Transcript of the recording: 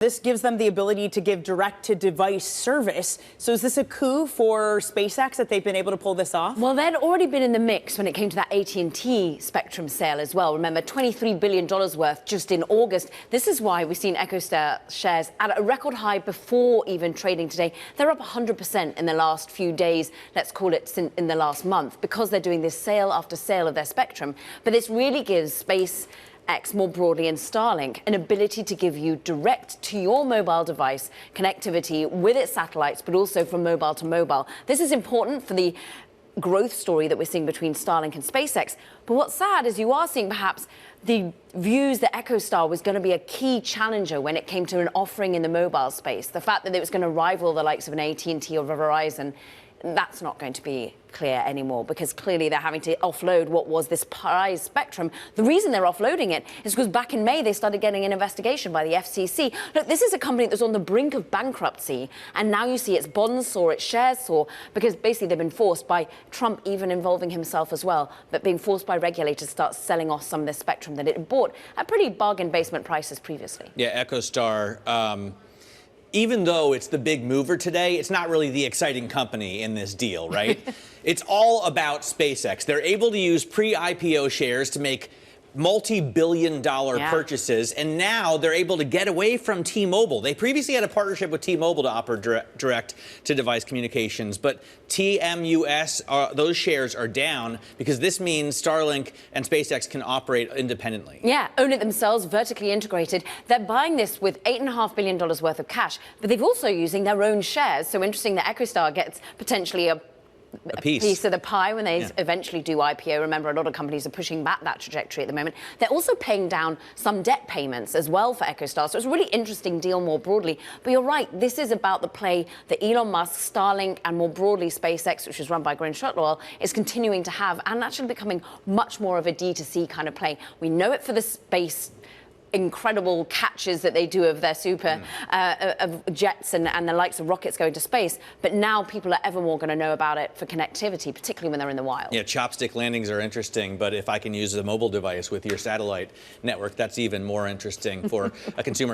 This gives them the ability to give direct-to-device service. So is this a coup for SpaceX that they've been able to pull this off? Well, they'd already been in the mix when it came to that AT&T spectrum sale as well. Remember, $23 billion worth just in August. This is why we've seen EchoStar shares at a record high before even trading today. They're up 100% in the last few days, let's call it in the last month, because they're doing this sale after sale of their spectrum. But this really gives SpaceX more broadly and Starlink an ability to give you direct to your mobile device connectivity with its satellites, but also from mobile to mobile. This is important for the growth story that we're seeing between Starlink and SpaceX. But what's sad is you are seeing perhaps the views that EchoStar was going to be a key challenger when it came to an offering in the mobile space. The fact that it was going to rival the likes of an AT&T or Verizon, that's not going to be clear anymore, because clearly they're having to offload what was this prize spectrum. The reason they're offloading it is because back in May they started getting an investigation by the FCC. Look, this is a company that's on the brink of bankruptcy, and now you see its bonds soar, its shares soar, because basically they've been forced by Trump, even involving himself as well, but being forced by regulators to start selling off some of this spectrum that it bought at pretty bargain basement prices previously. Yeah, EchoStar, even though it's the big mover today, it's not really the exciting company in this deal, right? It's all about SpaceX. They're able to use pre-IPO shares to make multi-billion-dollar purchases, and now they're able to get away from T-Mobile. They previously had a partnership with T-Mobile to offer direct-to-device communications, but TMUS, those shares are down because this means Starlink and SpaceX can operate independently. Yeah, own it themselves, vertically integrated. They're buying this with $8.5 billion worth of cash, but they've also using their own shares. So interesting that EchoStar gets potentially a piece of the pie when they eventually do IPO. Remember, a lot of companies are pushing back that trajectory at the moment. They're also paying down some debt payments as well for EchoStar. So it's a really interesting deal more broadly. But you're right, this is about the play that Elon Musk, Starlink, and more broadly SpaceX, which is run by Gwynne Shotwell, is continuing to have, and actually becoming much more of a D2C kind of play. We know it for the space incredible catches that they do of their super of jets and the likes of rockets going to space, but now people are ever more going to know about it for connectivity, particularly when they're in the wild. Yeah, chopstick landings are interesting, but if I can use a mobile device with your satellite network, that's even more interesting for a consumer.